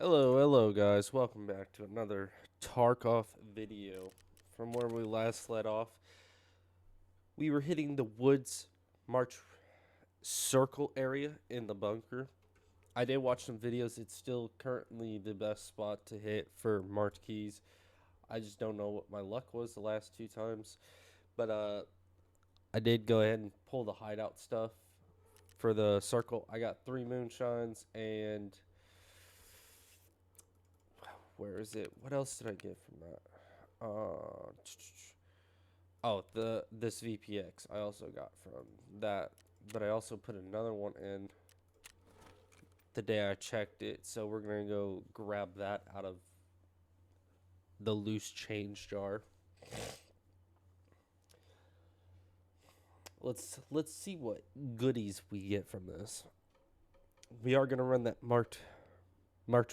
Hello guys. Welcome back to another Tarkov video. From where we last let off, we were hitting the woods march circle area in the bunker. I did watch some videos. It's still currently the best spot to hit for marquees. I just don't know what my luck was the last two times. But I did go ahead and pull the hideout stuff for the circle. I got 3 moonshines and where is it? What else did I get from that? Oh, this VPX I also got from that, but I also put another one in the day I checked it. So we're gonna go grab that out of the loose change jar. Let's see what goodies we get from this. We are gonna run that marked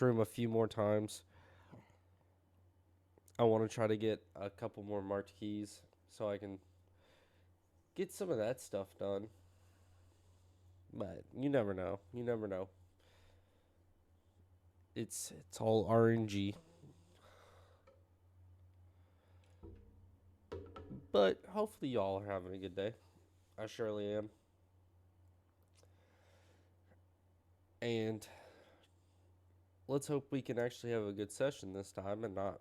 room a few more times. I want to try to get a couple more marked keys so I can get some of that stuff done. But you never know. You never know. It's all RNG. But hopefully y'all are having a good day. I surely am. And let's hope we can actually have a good session this time and not,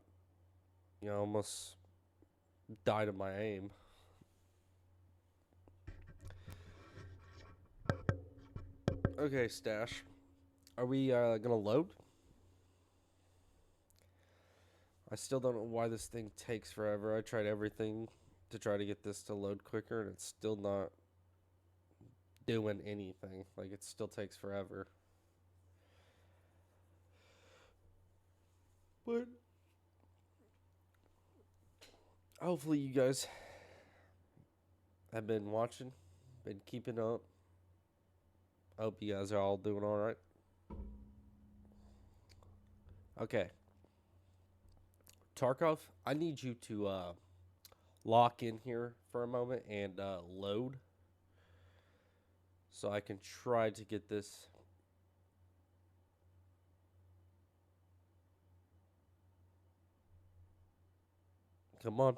almost die to my aim. Okay, Stash. Are we gonna load? I still don't know why this thing takes forever. I tried everything to try to get this to load quicker and it's still not doing anything. Like it still takes forever. But hopefully you guys have been watching, been keeping up. I hope you guys are all doing all right. Okay, Tarkov, I need you to lock in here for a moment and load so I can try to get this. Come on.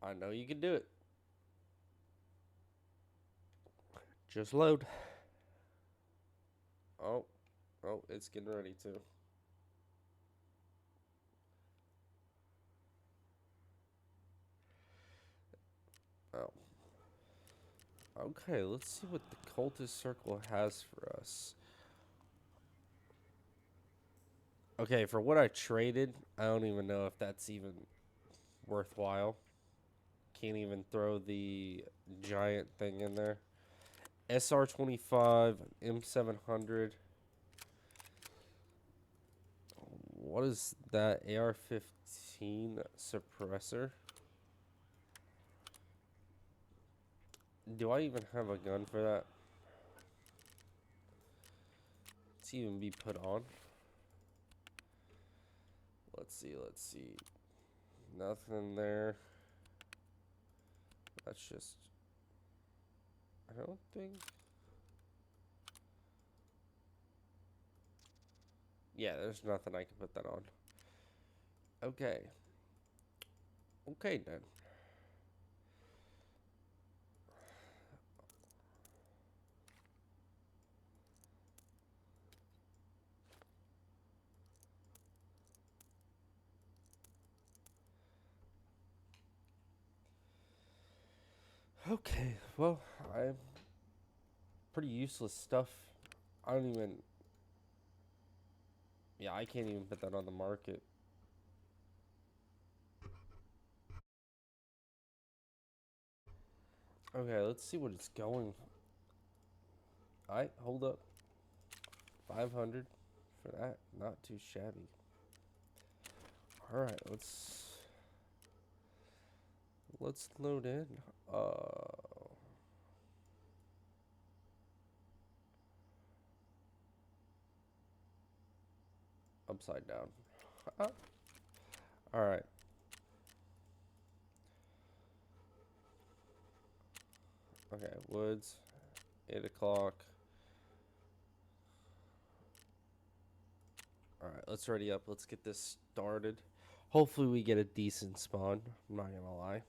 I know you can do it. Just load. Oh, oh, it's getting ready to. Oh. Okay, let's see what the cultist circle has for us. Okay, for what I traded, I don't even know if that's even worthwhile. Can't even throw the giant thing in there. SR-25, M700. What is that? AR-15 suppressor? Do I even have a gun for that? Let's even be put on. Let's see. Nothing there. That's just... I don't think... Yeah, there's nothing I can put that on. Okay. Okay, then. Okay, well, I'm pretty useless stuff. I don't even... Yeah, I can't even put that on the market. Okay, let's see what it's going. Alright, hold up. 500 for that. Not too shabby. Alright, let's load in. Upside down. Alright. Okay, woods. 8 o'clock. let's ready up. Let's get this started. Hopefully we get a decent spawn. I'm not gonna lie.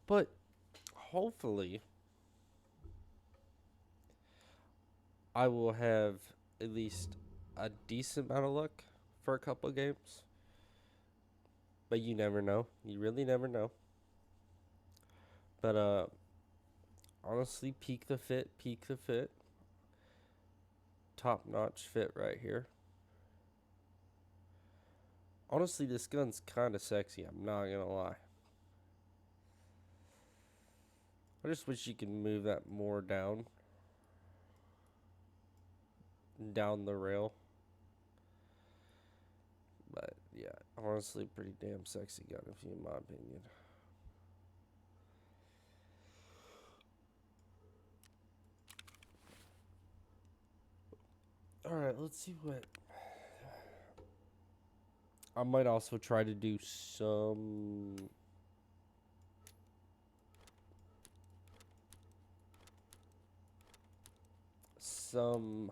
But hopefully I will have at least a decent amount of luck for a couple of games. But you never know. You really never know. But honestly, peak the fit. Top notch fit right here. Honestly, this gun's kind of sexy. I'm not gonna lie. I just wish you could move that more down the rail. But yeah, honestly, pretty damn sexy gun, if you in my opinion. All right, let's see what. I might also try to do some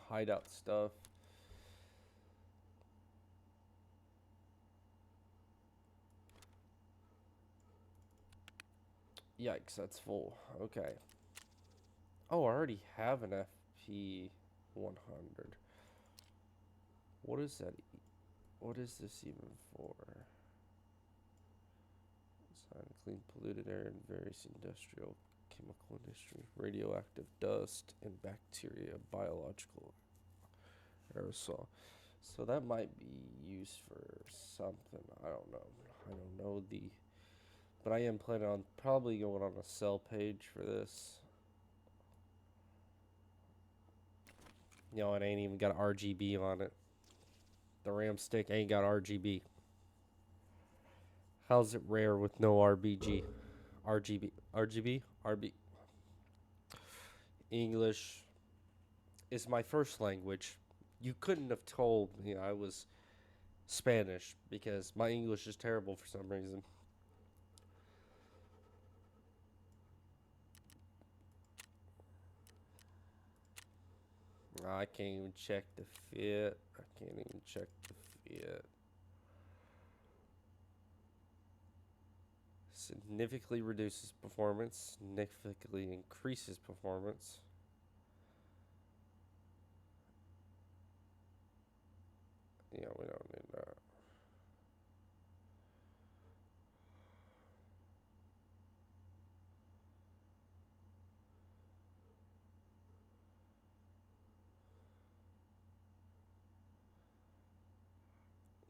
hideout stuff. Yikes, that's full. Okay. Oh, I already have an FP 100. What is that? What is this even for? Sign clean polluted air in various industrial, chemical industry, radioactive dust, and bacteria, biological aerosol. So that might be used for something. I don't know. I don't know but I am planning on probably going on a sell page for this. You know, it ain't even got RGB on it. The RAM stick ain't got RGB. How's it rare with no RBG? RGB? English is my first language. You couldn't have told me I was Spanish because my English is terrible for some reason. I can't even check the fit. Significantly reduces performance, significantly increases performance. Yeah, we don't need that.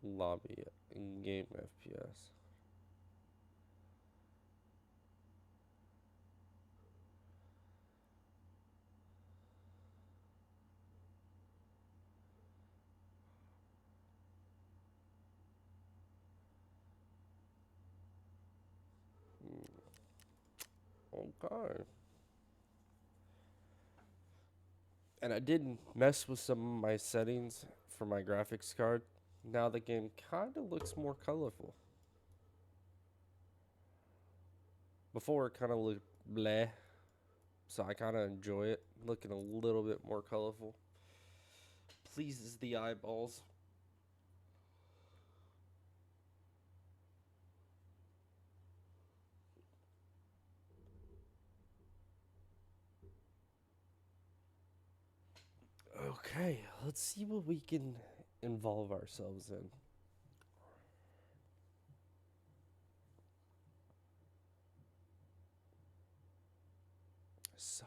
Lobby in-game FPS. Okay. And I did mess with some of my settings for my graphics card. Now the game kind of looks more colorful. Before it kind of looked bleh, so I kind of enjoy it looking a little bit more colorful. Pleases the eyeballs. Okay, let's see what we can involve ourselves in.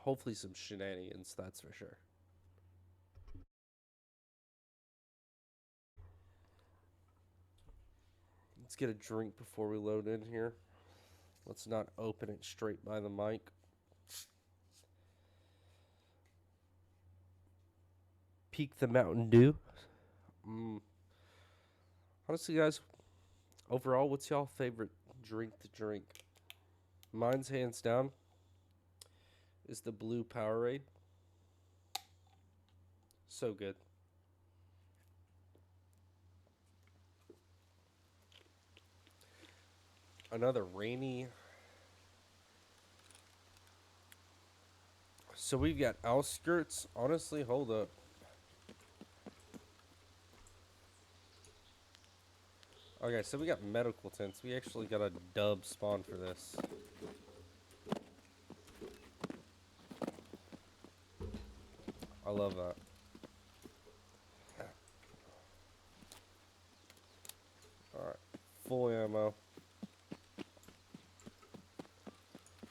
Hopefully some shenanigans, that's for sure. Let's get a drink before we load in here. Let's not open it straight by the mic. Peak the Mountain Dew. Honestly, guys, overall, what's y'all favorite drink to drink? Mine's hands down is the blue Powerade. So good. Another rainy. So we've got outskirts. Honestly, hold up. Okay, so we got medical tents. We actually got a dub spawn for this. I love that. Alright, full ammo.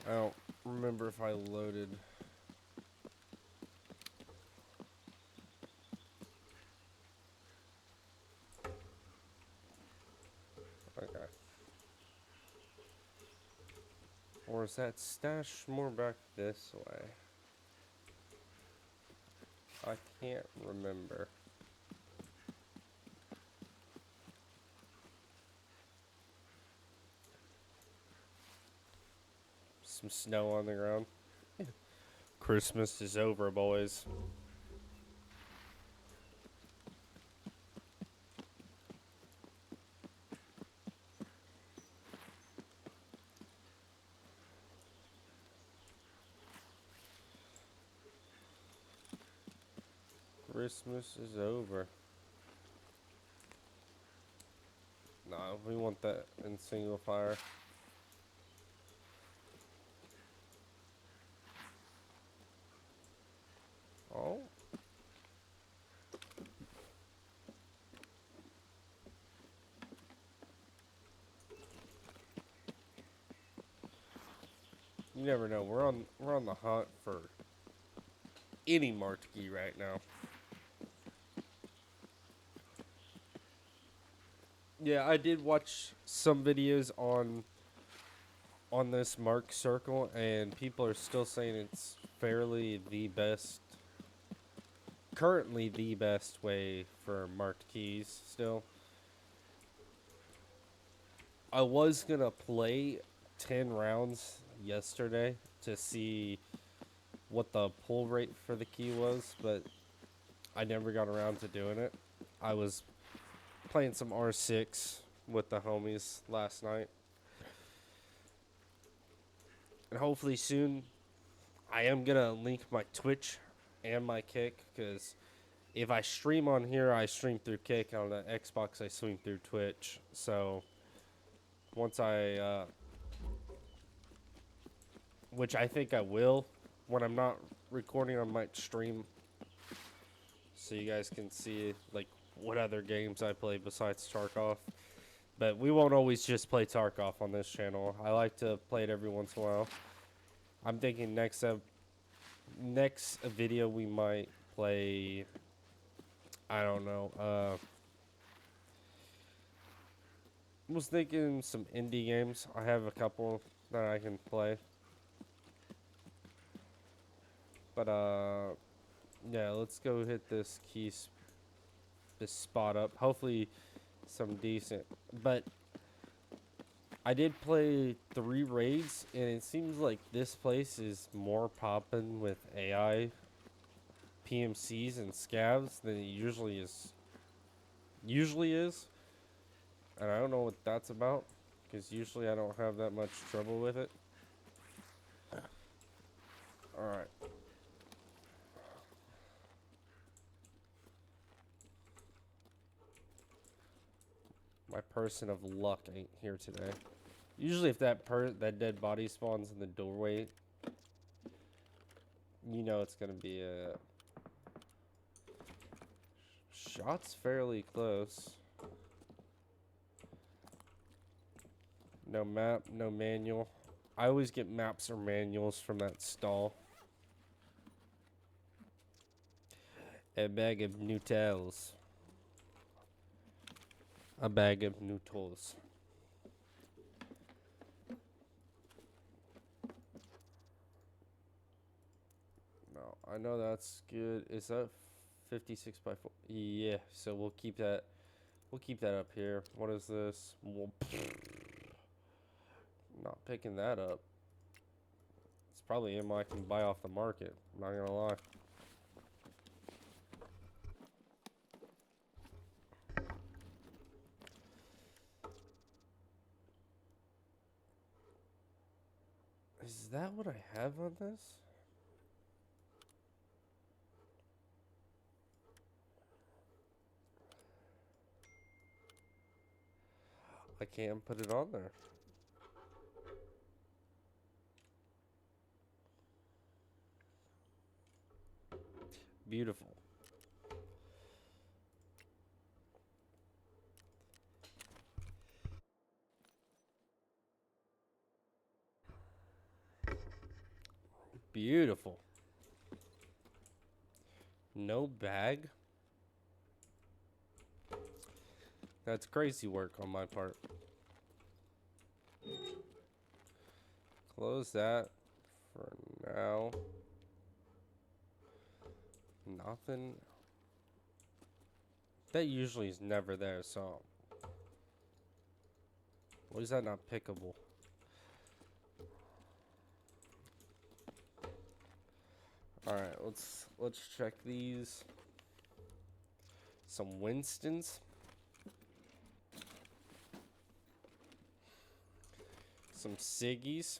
I don't remember if I loaded. Okay. Or is that stash more back this way? I can't remember. Some snow on the ground. Christmas is over, boys. Christmas is over. Nah, we want that in single fire. Oh. You never know. We're on the hunt for any marked key right now. Yeah, I did watch some videos on this mark circle, and people are still saying it's fairly the best, currently the best way for marked keys still. I was gonna play 10 rounds yesterday to see what the pull rate for the key was, but I never got around to doing it. I was playing some R6 with the homies last night. And hopefully soon I am going to link my Twitch and my Kick, because if I stream on here, I stream through Kick. On the Xbox, I stream through Twitch. So once which I think I will, when I'm not recording, I might stream so you guys can see like what other games I play besides Tarkov. But we won't always just play Tarkov on this channel. I like to play it every once in a while. I'm thinking next video we might play, I don't know, I was thinking some indie games. I have a couple that I can play. But yeah, let's go hit this spot up. Hopefully some decent. But I did play 3 raids, and it seems like this place is more poppin' with AI, PMCs, and scavs than it usually is. And I don't know what that's about, because usually I don't have that much trouble with it. Alright. My person of luck ain't here today. Usually if that dead body spawns in the doorway, you know it's gonna be a... Shot's fairly close. No map, no manual. I always get maps or manuals from that stall. A bag of Nutels. A bag of Nutels. No, I know that's good. Is that 56 by 4? Yeah, so we'll keep that. We'll keep that up here. What is this? Not picking that up. probably ammo I can buy off the market. I'm not gonna lie. Is that what I have on this? I can't put it on there. Beautiful. Beautiful. No bag? That's crazy work on my part. Close that for now. Nothing. That usually is never there, so. What is that not pickable? Alright, let's check these. Some Winstons. Some Siggies.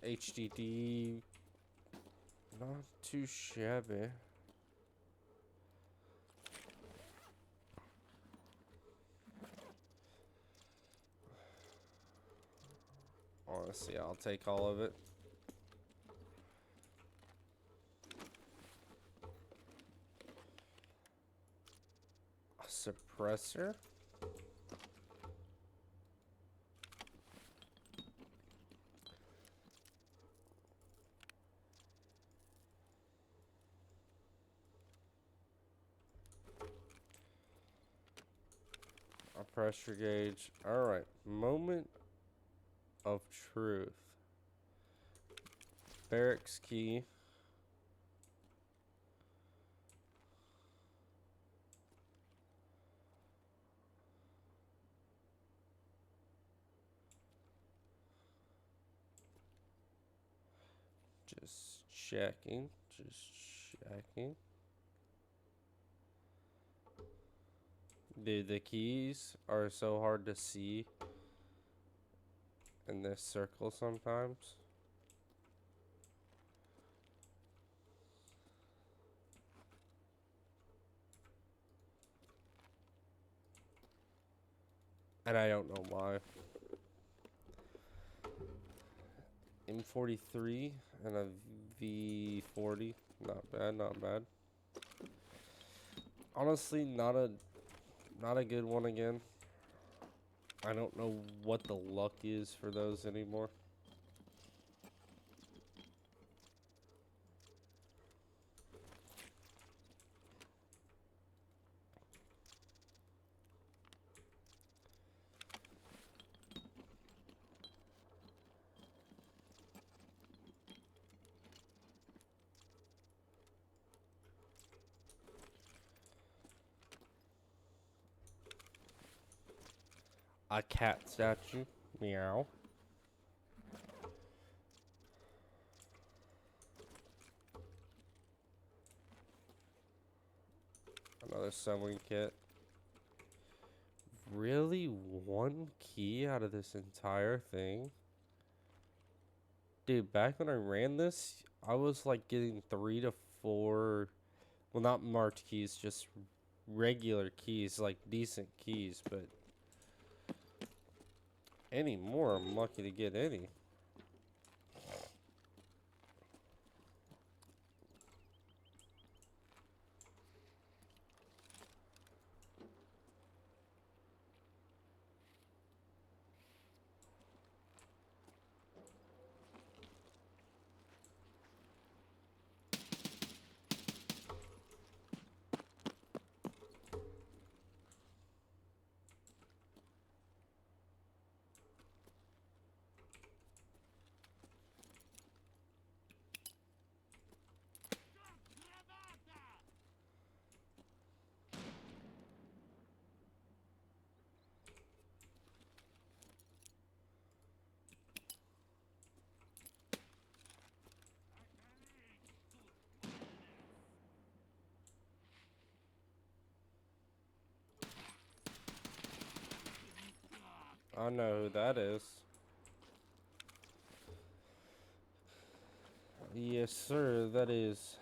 HDD. Not too shabby. Honestly, I'll take all of it. A suppressor. A pressure gauge. Alright, moment of truth. Barracks key. Just checking. Dude, the keys are so hard to see in this circle sometimes. And I don't know why. M43 and a V40. Not bad, not bad. Honestly, not a good one again. I don't know what the luck is for those anymore. A cat statue. Meow. Another sewing kit. Really? One key out of this entire thing? Dude, back when I ran this, I was like getting 3 to 4, well, not marked keys, just regular keys, like decent keys, but anymore, I'm lucky to get any. I know who that is. Yes, sir. That is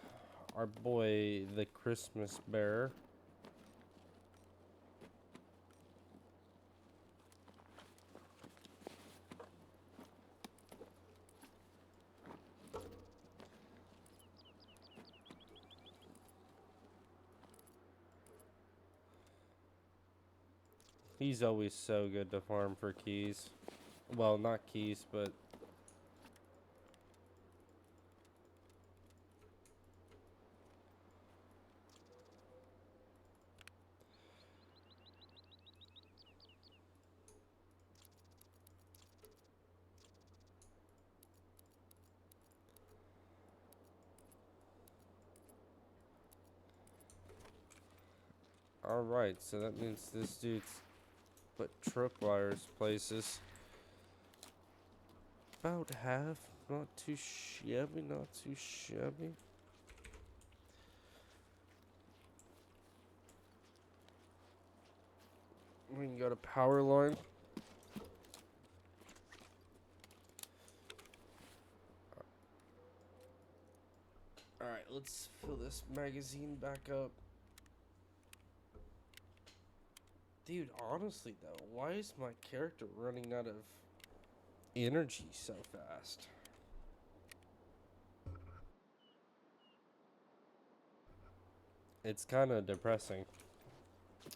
our boy, the Christmas Bear. He's always so good to farm for keys. Well, not keys, but alright, so that means this dude's put tripwires places. About half, not too shabby, not too shabby. We can go to power line. Alright, let's fill this magazine back up. Dude, honestly though, why is my character running out of energy so fast? It's kind of depressing.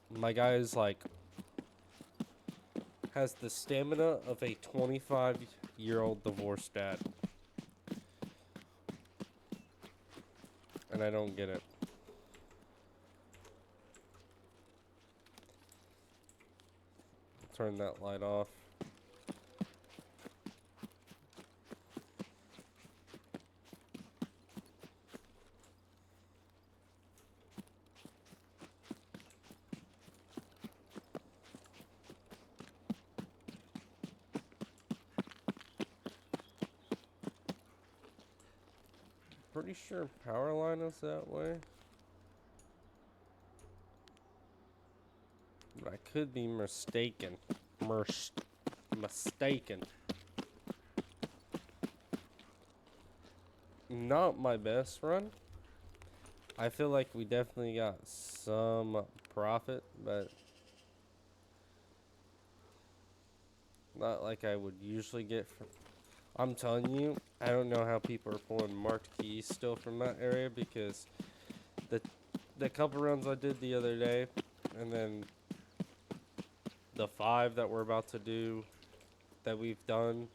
My guy is like, has the stamina of a 25-year-old divorced dad. And I don't get it. Turn that light off. Pretty sure power line is that way. But I could be mistaken. Mistaken. Not my best run. I feel like we definitely got some profit, but not like I would usually get from. I'm telling you, I don't know how people are pulling marked keys still from that area, because the couple runs I did the other day, and then the 5 that we're about to do, that we've done,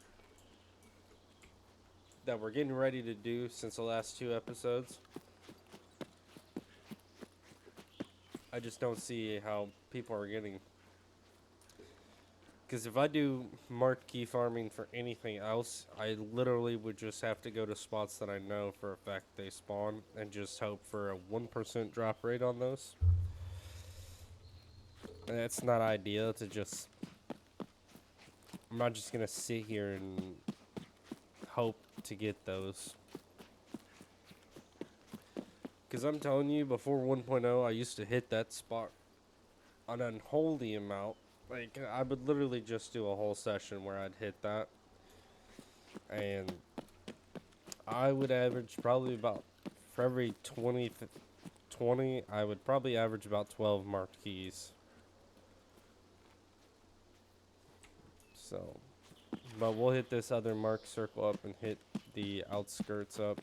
that we're getting ready to do since the last 2 episodes, I just don't see how people are getting. Because if I do marked key farming for anything else, I literally would just have to go to spots that I know for a fact they spawn and just hope for a 1% drop rate on those. And it's not ideal to just. I'm not just going to sit here and hope to get those. Because I'm telling you, before 1.0, I used to hit that spot an unholy amount. Like, I would literally just do a whole session where I'd hit that. And I would average probably about, for every 20, I would probably average about 12 marked keys. So, but we'll hit this other marked circle up and hit the outskirts up.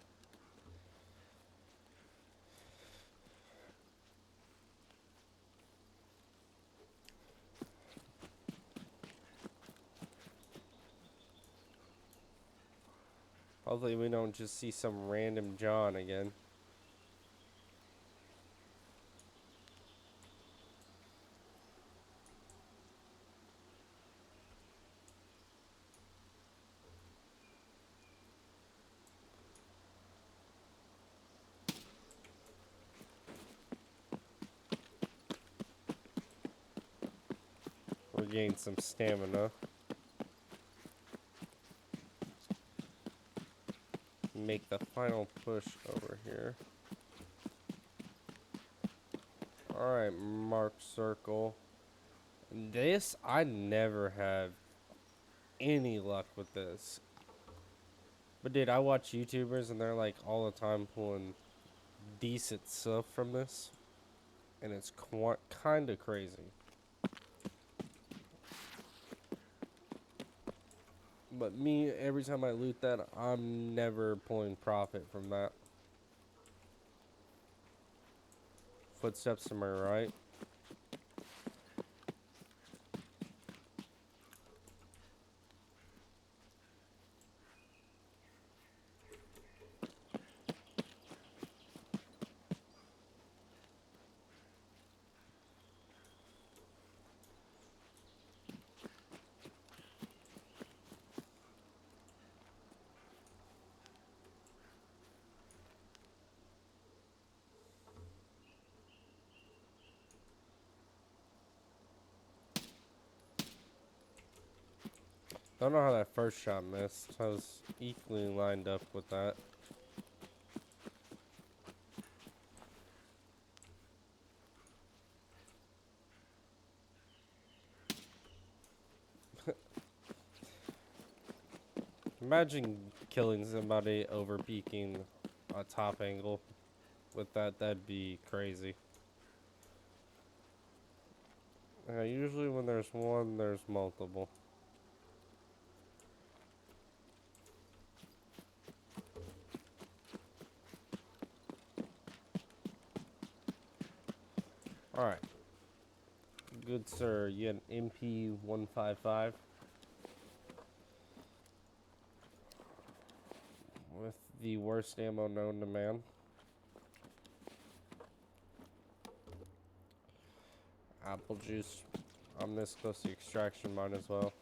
Hopefully we don't just see some random John again. Regain some stamina. Make the final push over here. Alright, mark circle. This, I never have any luck with this. But dude, I watch YouTubers and they're like all the time pulling decent stuff from this, and it's kind of crazy. But me, every time I loot that, I'm never pulling profit from that. Footsteps to my right. Don't know how that first shot missed. I was equally lined up with that. Imagine killing somebody over peeking a top angle with that. That'd be crazy. Usually when there's one, there's multiple. Alright. Good sir, you had an MP155 with the worst ammo known to man. Apple juice. I'm this close to extraction, might as well.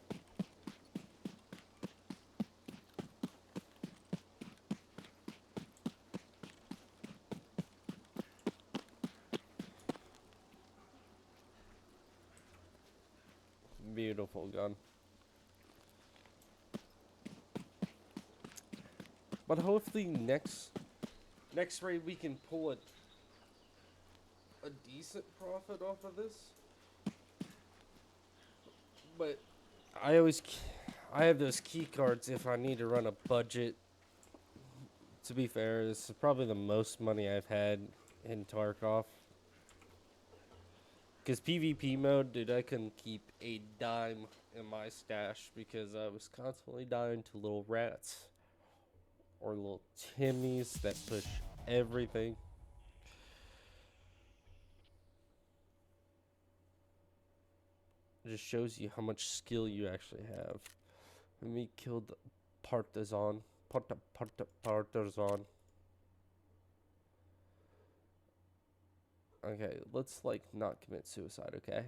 Beautiful gun. But hopefully next raid we can pull a decent profit off of this. But I have those key cards if I need to run a budget. To be fair, this is probably the most money I've had in Tarkov. Because PvP mode, dude, I couldn't keep a dime in my stash because I was constantly dying to little rats. Or little Timmies that push everything. It just shows you how much skill you actually have. And we killed Partizan. Partizan. Okay, let's like not commit suicide, okay?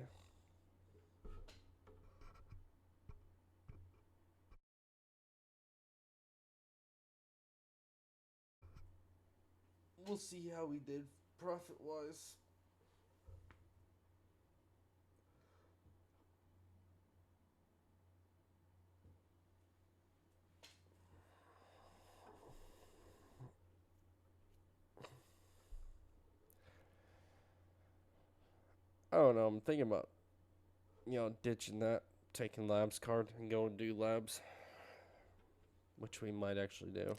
We'll see how we did profit-wise. I don't know, I'm thinking about, ditching that, taking labs card and going to do labs. Which we might actually do.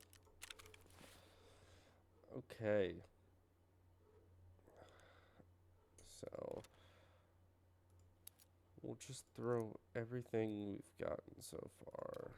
Okay. So we'll just throw everything we've gotten so far.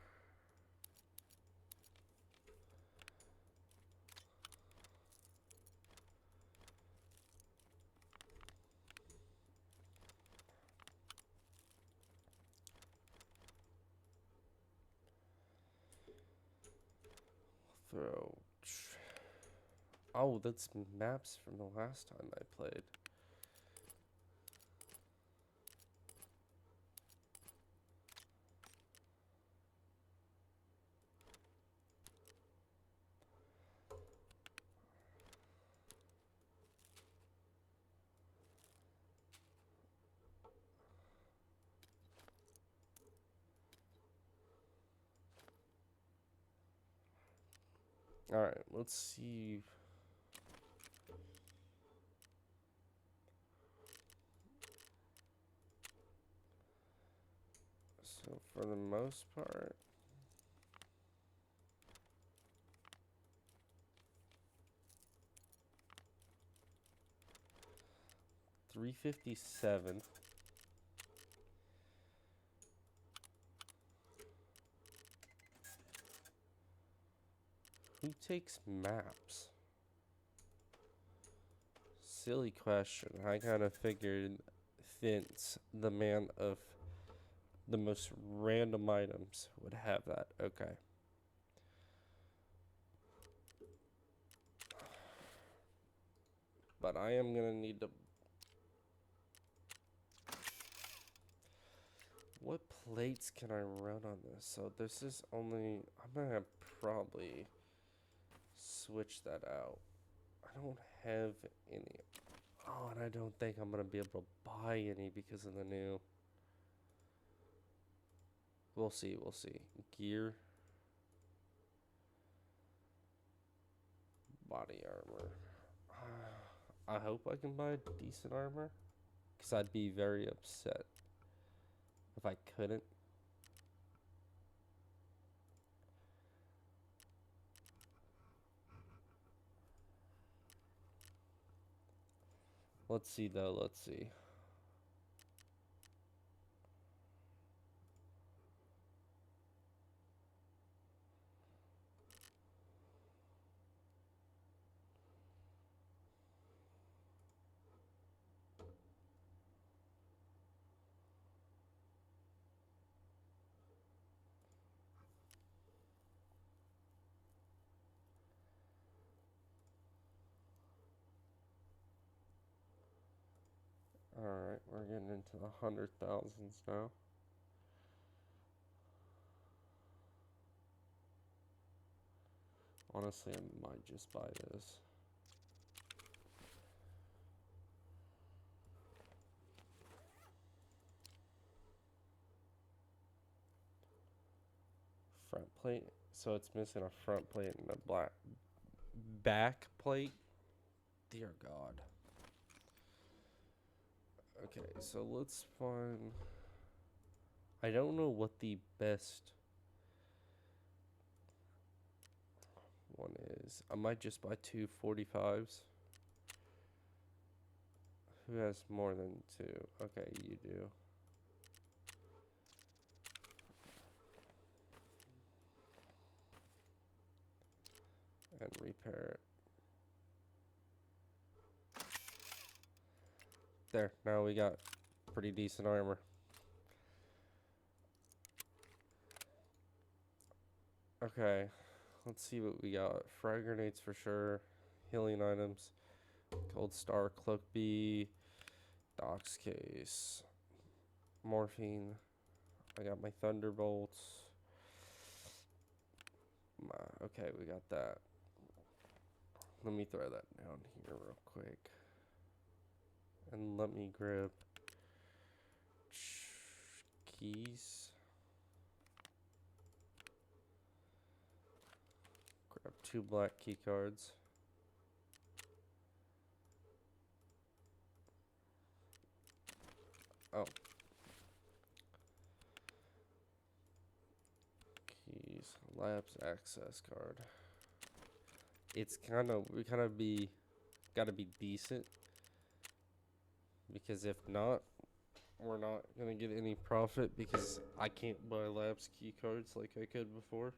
Throw. Oh, that's maps from the last time I played. Alright, let's see. So for the most part. $357. Who takes maps? Silly question. I kind of figured Vince, the man of the most random items, would have that. Okay. But I am going to need to... What plates can I run on this? So this is only... I'm going to probably switch that out. I don't have any. Oh, and I don't think I'm going to be able to buy any because of the new... We'll see, we'll see. Gear. Body armor. I hope I can buy decent armor, because I'd be very upset if I couldn't. Let's see though, let's see. Alright, we're getting into the 100,000s now. Honestly, I might just buy this. Front plate. So it's missing a front plate and a black back plate. Dear God. Okay, so let's find... I don't know what the best one is. I might just buy two 45s. Who has more than two? Okay, you do. And repair it. There, now we got pretty decent armor. Okay, let's see what we got. Frag grenades for sure. Healing items. Gold Star, Cloak B. Docs case. Morphine. I got my Thunderbolts. Okay, we got that. Let me throw that down here real quick. And let me grab keys. Grab 2 black key cards. Oh. Keys. Labs access card. It's gotta be decent. Because if not, we're not gonna get any profit because I can't buy labs key cards like I could before.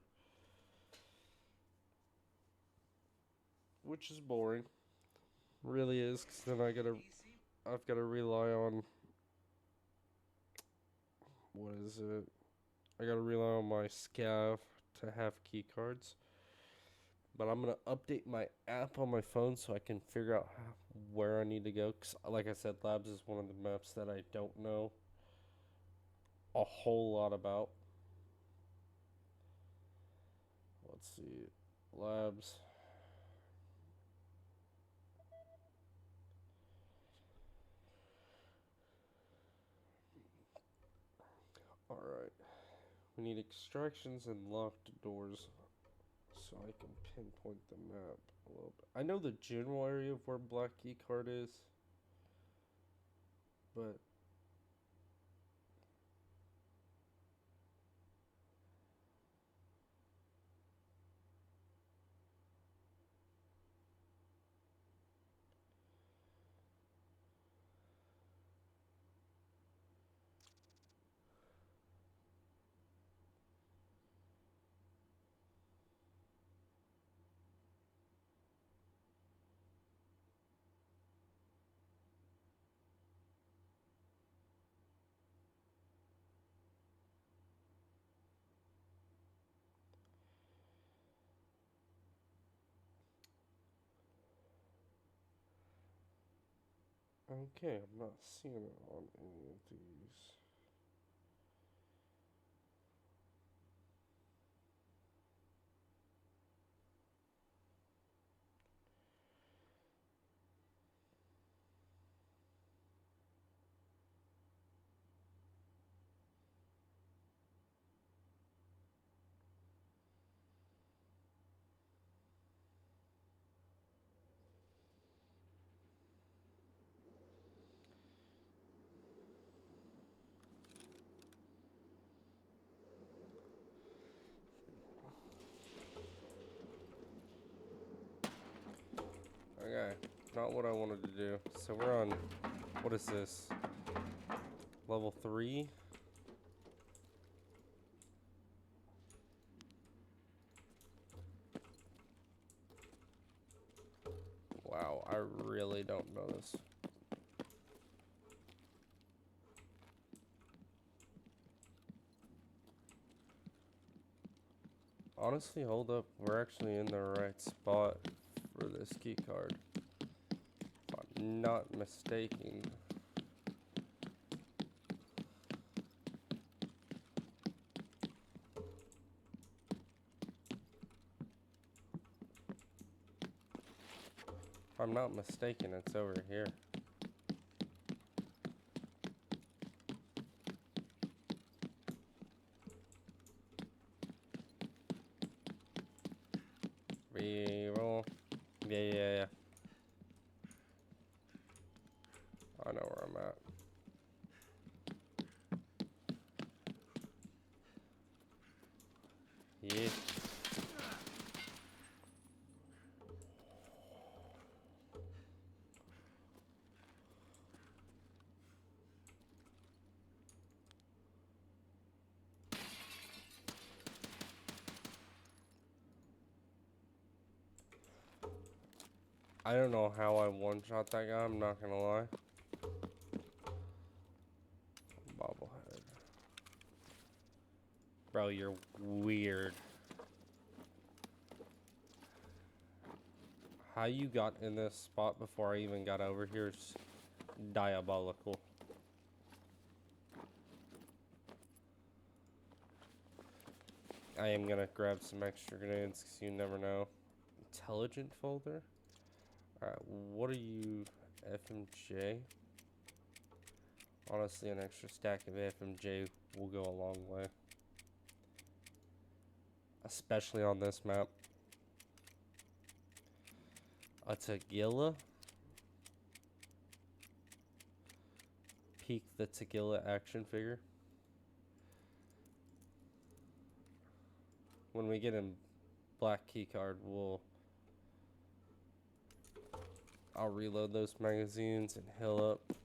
Which is boring. Really is, because then I've gotta rely on, what is it? I gotta rely on my scav to have key cards. But I'm gonna update my app on my phone so I can figure out where I need to go. Cause like I said, labs is one of the maps that I don't know a whole lot about. Let's see, labs. All right, we need extractions and locked doors so I can pinpoint the map a little bit. I know the general area of where black key card is, but Okay, I'm not seeing it on any of these. Okay, not what I wanted to do. So we're on, what is this? Level 3? Wow, I really don't know this. Honestly, hold up. We're actually in the right spot for this key card. If I'm not mistaken. If I'm not mistaken, it's over here. Reroll. Yeah. I know where I'm at. Yeah. I don't know how I one-shot that guy, I'm not gonna lie. Bobblehead. Bro, you're weird. How you got in this spot before I even got over here is diabolical. I am gonna grab some extra grenades because you never know. Intelligent folder? Alright, what are you? FMJ? Honestly, an extra stack of FMJ will go a long way. Especially on this map. A Tagilla. Peek the Tagilla action figure. When we get in black keycard, I'll reload those magazines and heal up.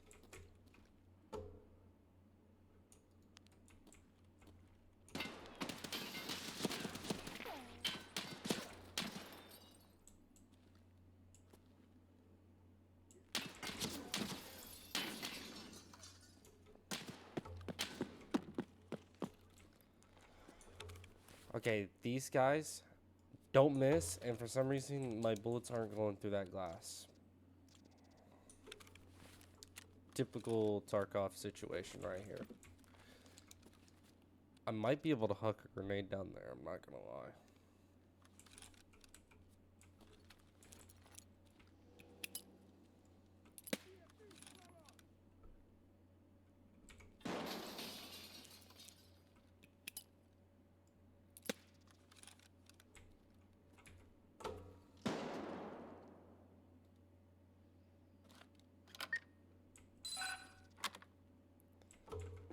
Okay, these guys don't miss, and for some reason, my bullets aren't going through that glass. Typical Tarkov situation right here. I might be able to huck a grenade down there, I'm not gonna lie.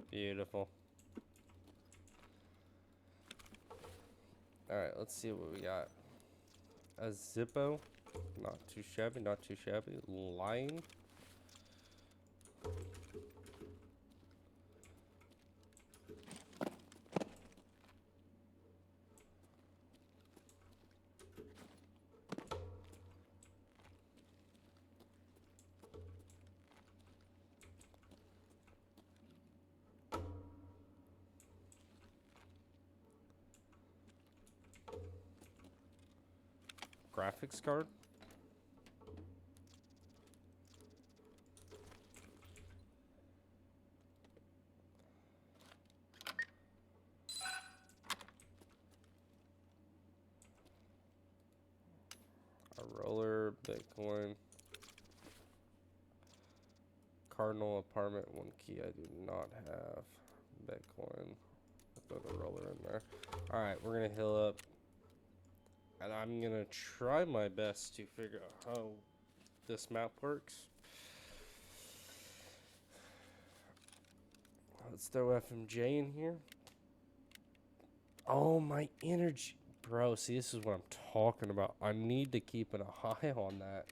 Beautiful. Alright, let's see what we got. A Zippo. Not too shabby, not too shabby. Lion. Graphics card. Bitcoin. Cardinal apartment, 1 key. I do not have Bitcoin. Throw the roller in there. Alright, we're gonna heal up. And I'm gonna try my best to figure out how this map works. Let's throw FMJ in here. Oh, my energy. Bro, see, this is what I'm talking about. I need to keep an eye on that.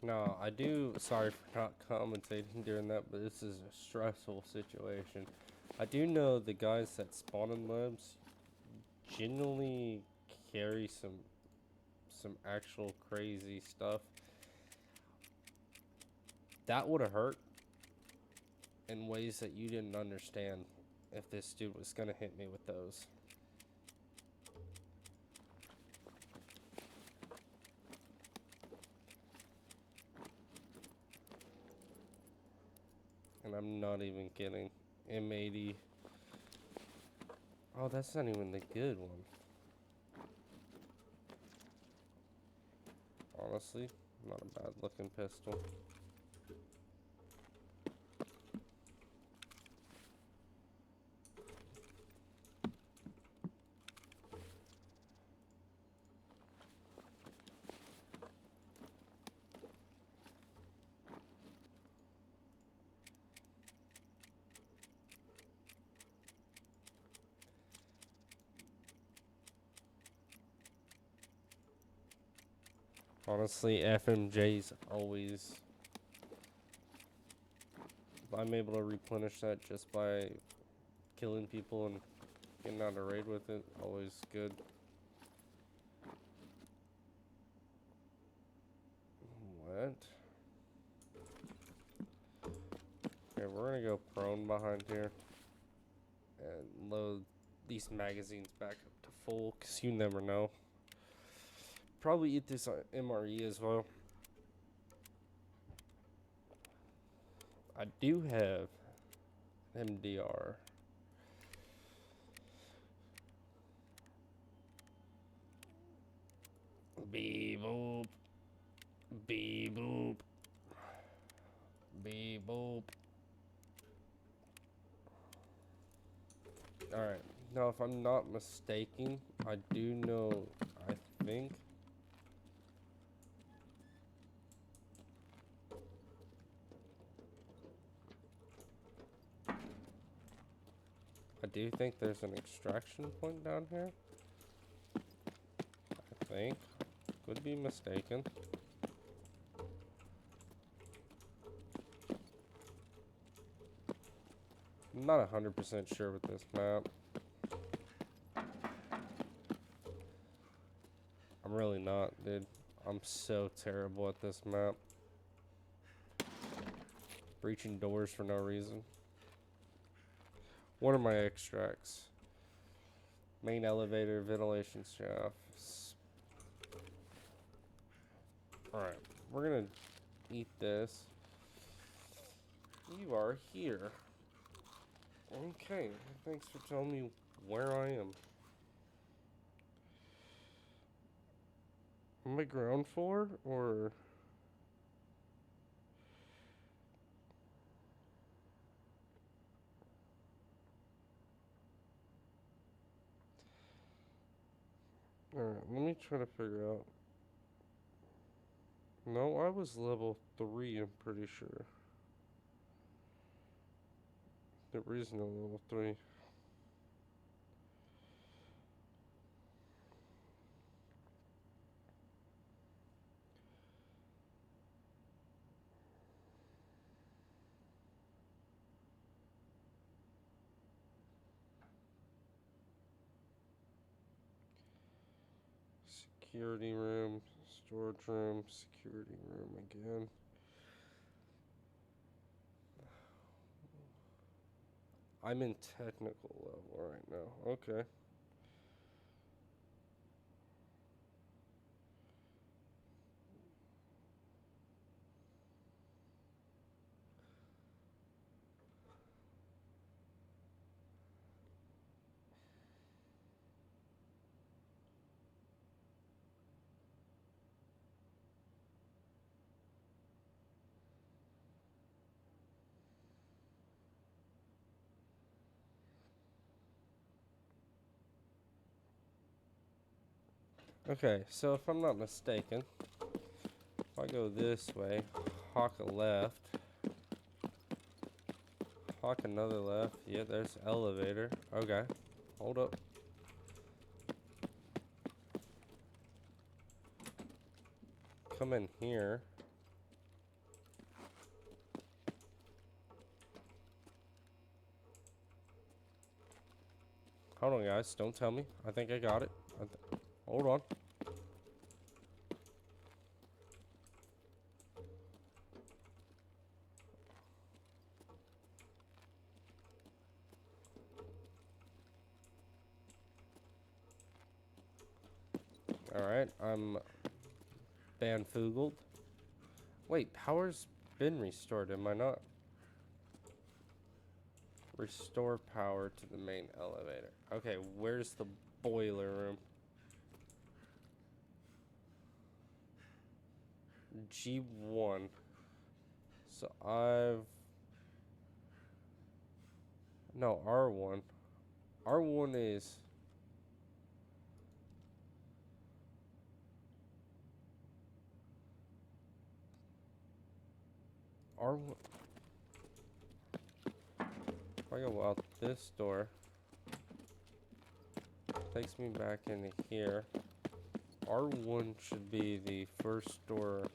No, I do. Sorry for not commentating during that, but this is a stressful situation. I do know the guys that spawn in labs genuinely carry some actual crazy stuff. That would have hurt in ways that you didn't understand if this dude was gonna hit me with those. And I'm not even kidding. M80. Oh, that's not even the good one. Honestly, not a bad looking pistol. Honestly, FMJ's always... I'm able to replenish that just by killing people and getting out of raid with it. Always good. What? Okay, we're gonna go prone behind here and load these magazines back up to full, because you never know. Probably eat this MRE as well. I do have MDR. Beep boop. Beep boop. Beep boop. Alright. Now, if I'm not mistaken, I do know, I think. I do think there's an extraction point down here. I think. Could be mistaken. I'm not 100% sure with this map. I'm really not, dude. I'm so terrible at this map. Breaching doors for no reason. What are my extracts? Main elevator, ventilation shafts. Alright, we're gonna eat this. You are here. Okay, thanks for telling me where I am. Am I ground floor or? Alright, let me try to figure out. No, I was level 3, I'm pretty sure. There is no level 3. Security room, storage room, security room again. I'm in technical level right now. Okay. Okay, so if I'm not mistaken, if I go this way, hawk a left, hawk another left. Yeah, there's elevator. Okay, hold up. Come in here. Hold on, guys. Don't tell me. I think I got it. Hold on. Alright, I'm Banfugled. Wait, power's been restored, am I not? Restore power to the main elevator. Okay, where's the boiler room? G1. So no, R1. R1 is... R1... If I go out this door, takes me back into here. R1 should be the first door.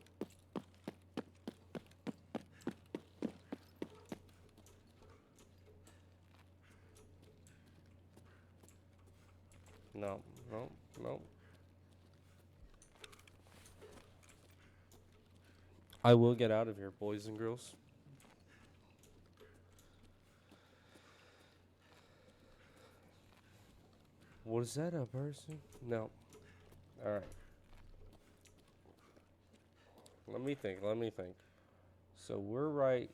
No, no, no. I will get out of here, boys and girls. Was that a person? No. Alright. Let me think. So we're right.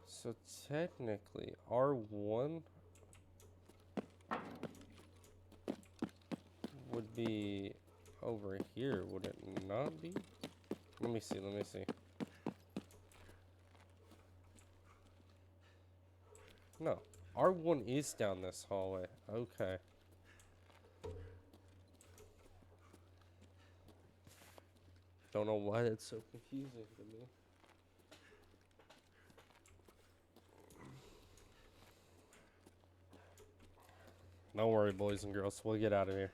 So technically, R1 would be over here, would it not be? Let me see. No. R1 is down this hallway. Okay. Don't know why that's so confusing to me. Don't worry, boys and girls. We'll get out of here.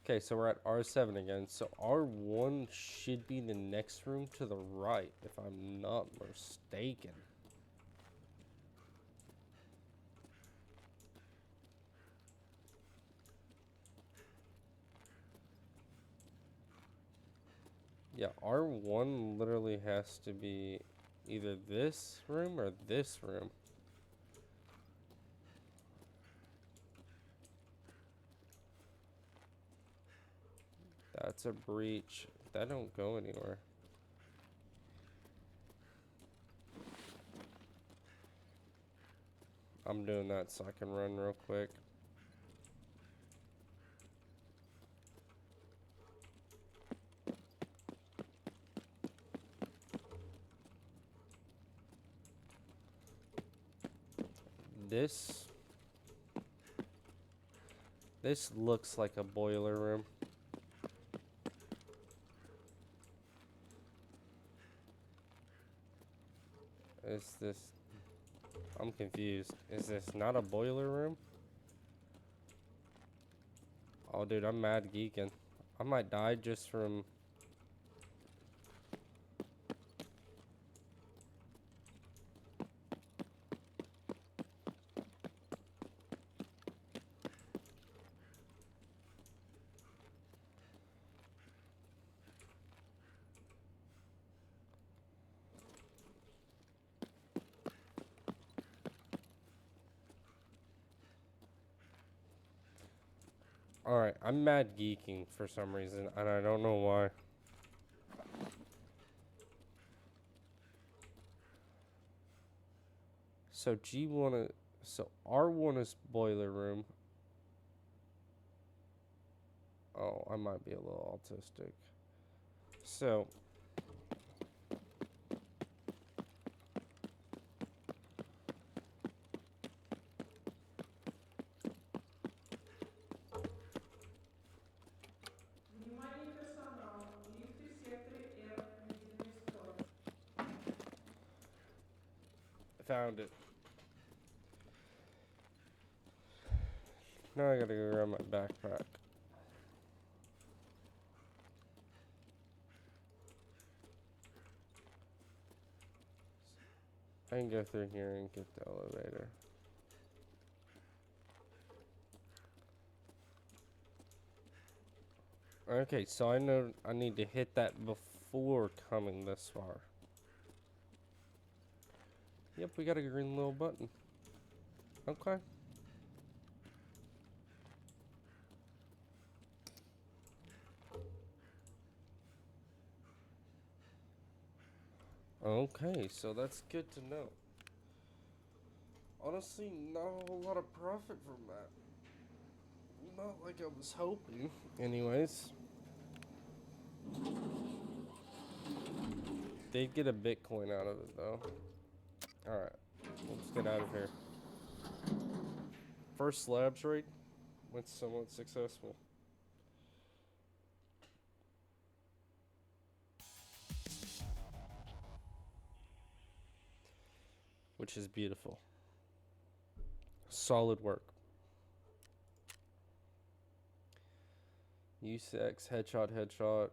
Okay, so we're at R7 again. So R1 should be the next room to the right, if I'm not mistaken. Yeah, R1 literally has to be either this room or this room. That's a breach. That don't go anywhere. I'm doing that so I can run real quick. This looks like a boiler room. Is this... I'm confused. Is this not a boiler room? Oh, dude, I'm mad geeking. I might die just from... Alright, I'm mad geeking for some reason, and I don't know why. So G1 is... So R1 is boiler room. Oh, I might be a little autistic. So... Found it. Now I gotta go grab my backpack. I can go through here and get the elevator. Okay, so I know I need to hit that before coming this far. Yep, we got a green little button. Okay. Okay, so that's good to know. Honestly, not a whole lot of profit from that. Not like I was hoping. Anyways. Did get a Bitcoin out of it, though. Alright, let's get out of here. First slabs raid went somewhat successful. Which is beautiful. Solid work. U6, headshot.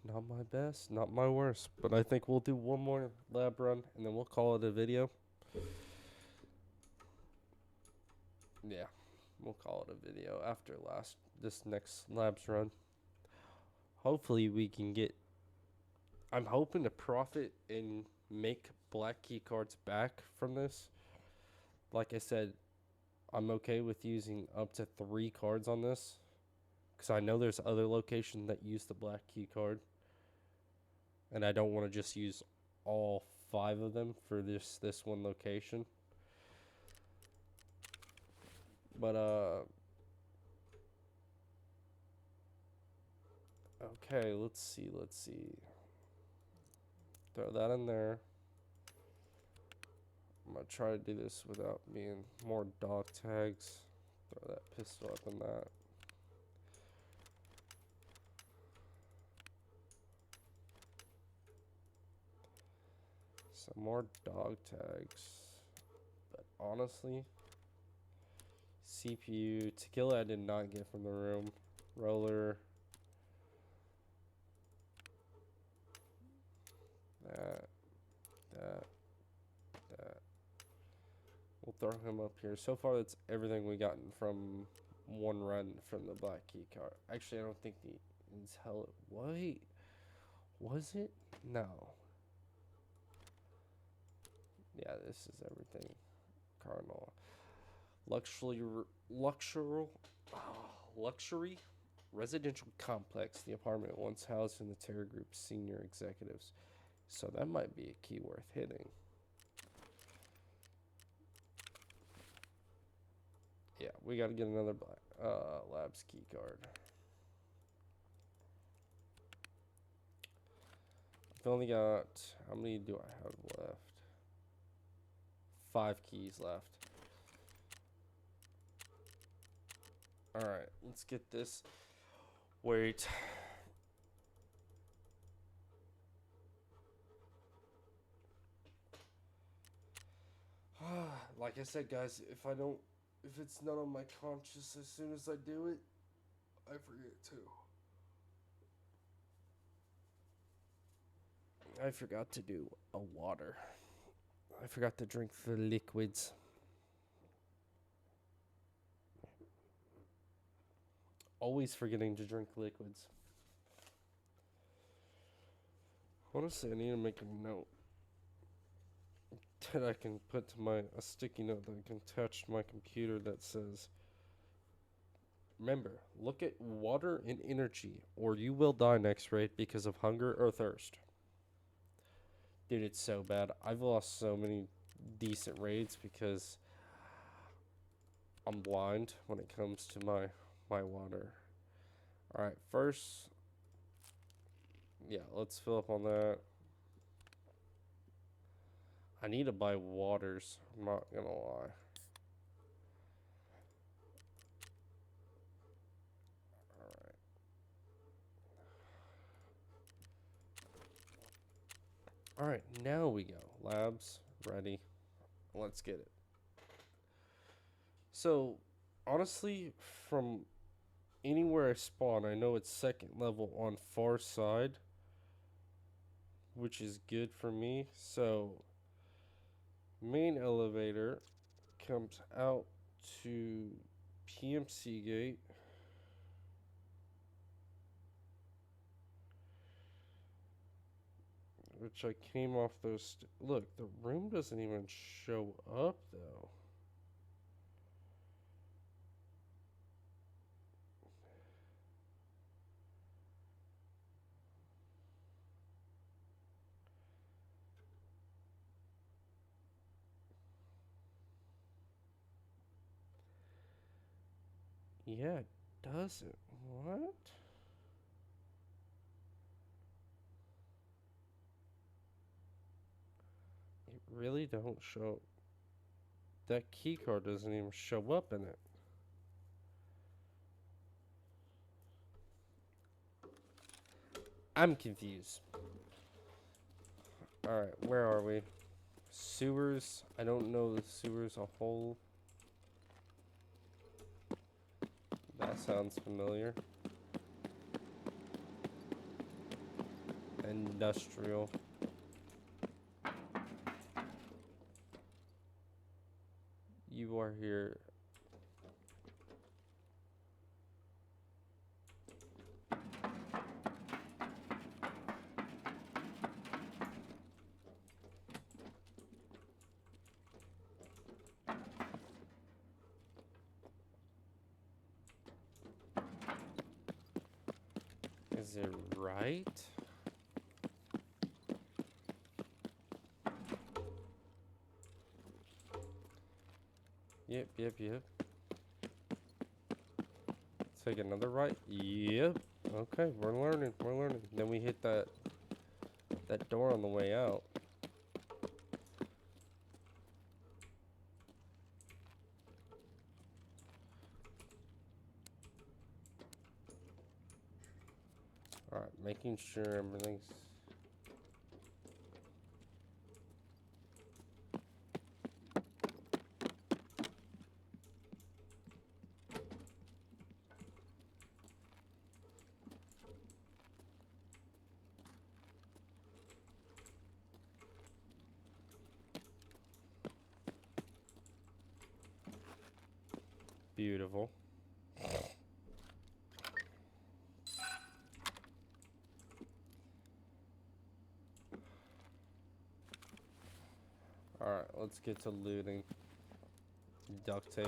Not my best, not my worst, but I think we'll do one more lab run and then we'll call it a video. Yeah, we'll call it a video after this next labs run. Hopefully we can get... I'm hoping to profit and make black key cards back from this. Like I said, I'm okay with using up to 3 cards on this, because I know there's other locations that use the black key card, and I don't want to just use all 5 of them for this one location. But okay, let's see. Throw that in there. I'm gonna try to do this without being more dog tags. Throw that pistol up in that. Some more dog tags. But honestly, CPU, tequila I did not get from the room. Roller. That. We'll throw him up here. So far, that's everything we gotten from one run from the black key card. Actually, I don't think the intel... Wait. Was it? No. Yeah, this is everything. Cardinal. luxury, luxury, luxury residential complex. The apartment once housed in the Terror Group's senior executives. So that might be a key worth hitting. Yeah, we got to get another labs key card. I've only got, how many do I have left? 5 keys left. Alright, let's get this. Wait. Like I said, guys, if it's not on my conscience as soon as I do it, I forget too. I forgot to do a water. I forgot to drink the liquids. Always forgetting to drink liquids. Honestly, I need to make a note that I can put to a sticky note that I can attach to my computer that says, remember, look at water and energy, or you will die next raid because of hunger or thirst. Dude, it's so bad. I've lost so many decent raids because I'm blind when it comes to my water. Alright, first, yeah, let's fill up on that. I need to buy waters, I'm not gonna lie. Alright, now we go. Labs, ready. Let's get it. So, honestly, from anywhere I spawn, I know it's second level on far side, which is good for me. So, main elevator comes out to PMC gate. Which I came off those. Look, the room doesn't even show up though. Yeah, it doesn't. What? It really don't show. That key card doesn't even show up in it. I'm confused. Alright, where are we? Sewers. I don't know the sewers a whole. That sounds familiar. Industrial. You are here. Is it right? Yep. Take another right. Yep. Okay, we're learning. Then we hit that door on the way out. Alright, making sure everything's... Beautiful. Alright, let's get to looting. duct tape.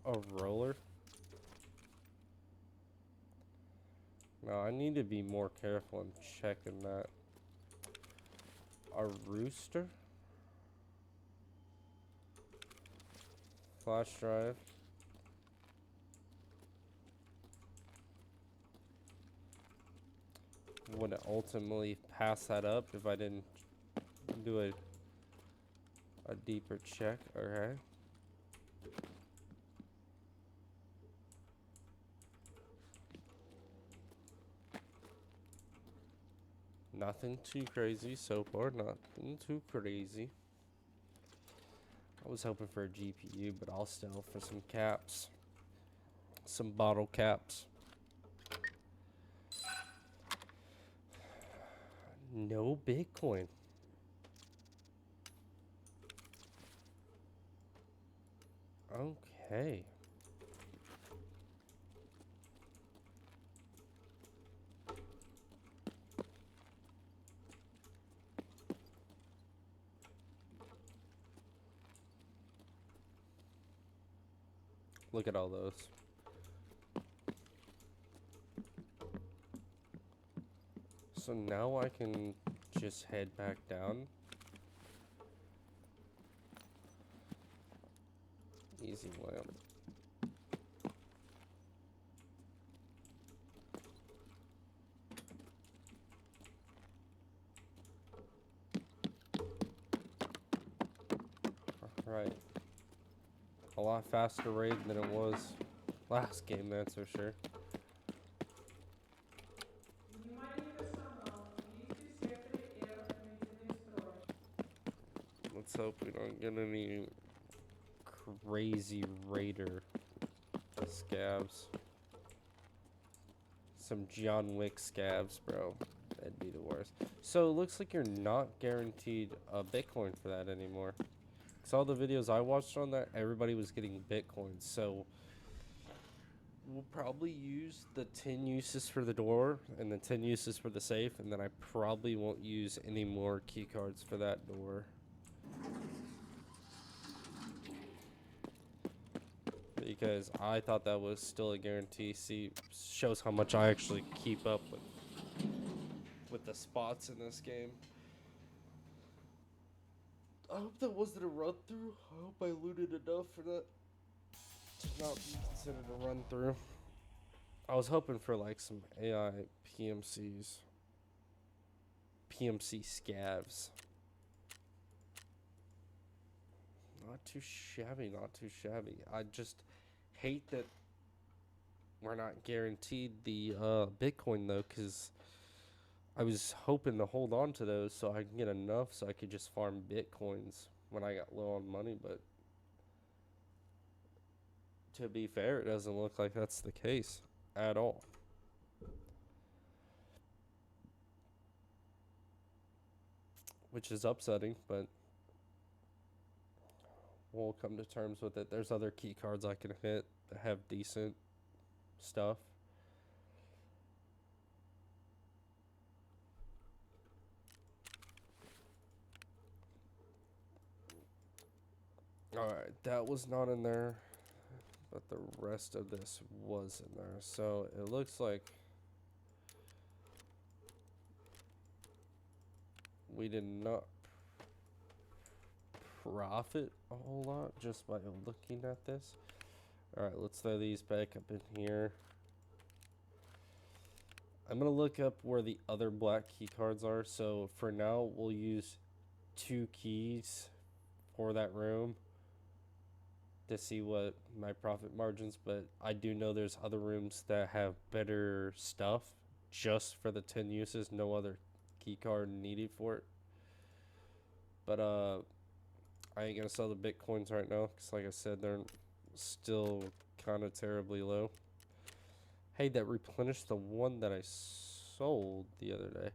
A roller? No, I need to be more careful in checking that. A rooster? Flash drive. Would it ultimately pass that up if I didn't do a deeper check? Okay. Nothing too crazy so far. Nothing too crazy. I was hoping for a GPU, but I'll settle for some caps. Some bottle caps. No Bitcoin. Okay. Look at all those. So now I can just head back down. Easy lamp. Right. A lot faster raid than it was last game, that's for sure. Let's hope we don't get any crazy raider scabs. Some John Wick scabs, bro. That'd be the worst. So it looks like you're not guaranteed a Bitcoin for that anymore. Because all the videos I watched on that, everybody was getting Bitcoins. So we'll probably use the 10 uses for the door and the 10 uses for the safe. And then I probably won't use any more key cards for that door. Because I thought that was still a guarantee. See, shows how much I actually keep up with the spots in this game. I hope that wasn't a run through. I hope I looted enough for that to not be considered a run through. I was hoping for like some AI PMCs. PMC scavs. Not too shabby, not too shabby. I just hate that we're not guaranteed the Bitcoin though, because I was hoping to hold on to those so I can get enough so I could just farm Bitcoins when I got low on money, but to be fair, it doesn't look like that's the case at all. Which is upsetting, but we'll come to terms with it. There's other key cards I can hit that have decent stuff. Alright, that was not in there, but the rest of this was in there. So it looks like we did not profit a whole lot just by looking at this. Alright, let's throw these back up in here. I'm going to look up where the other black key cards are. So for now, we'll use 2 keys for that room to see what my profit margins, but I do know there's other rooms that have better stuff just for the 10 uses, no other key card needed for it. But I ain't gonna sell the Bitcoins right now because like I said, they're still kind of terribly low. Hey, that replenished the one that I sold the other day.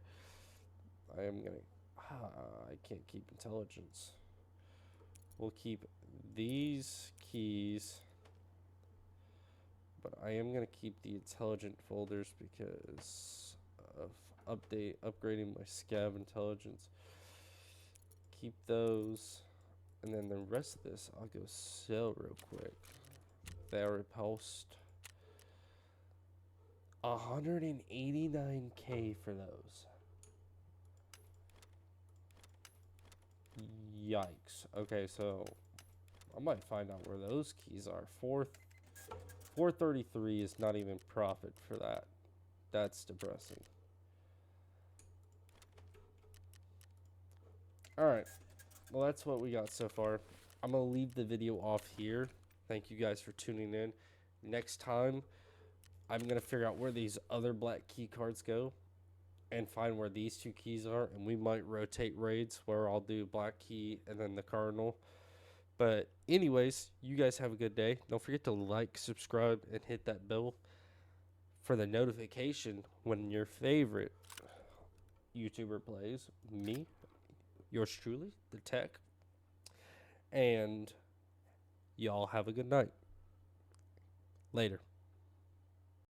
I am gonna I can't keep intelligence. We'll keep these keys, but I am going to keep the intelligent folders because of upgrading my scav intelligence. Keep those. And then the rest of this, I'll go sell real quick. They are repulsed. 189k for those. Yikes. Okay, so I might find out where those keys are. 433 is not even profit for that. That's depressing. Alright. Well, that's what we got so far. I'm going to leave the video off here. Thank you guys for tuning in. Next time, I'm going to figure out where these other black key cards go and find where these two keys are. And we might rotate raids where I'll do black key and then the cardinal. But anyways, you guys have a good day. Don't forget to like, subscribe, and hit that bell for the notification when your favorite YouTuber plays. Me, yours truly, the tech. And y'all have a good night. Later.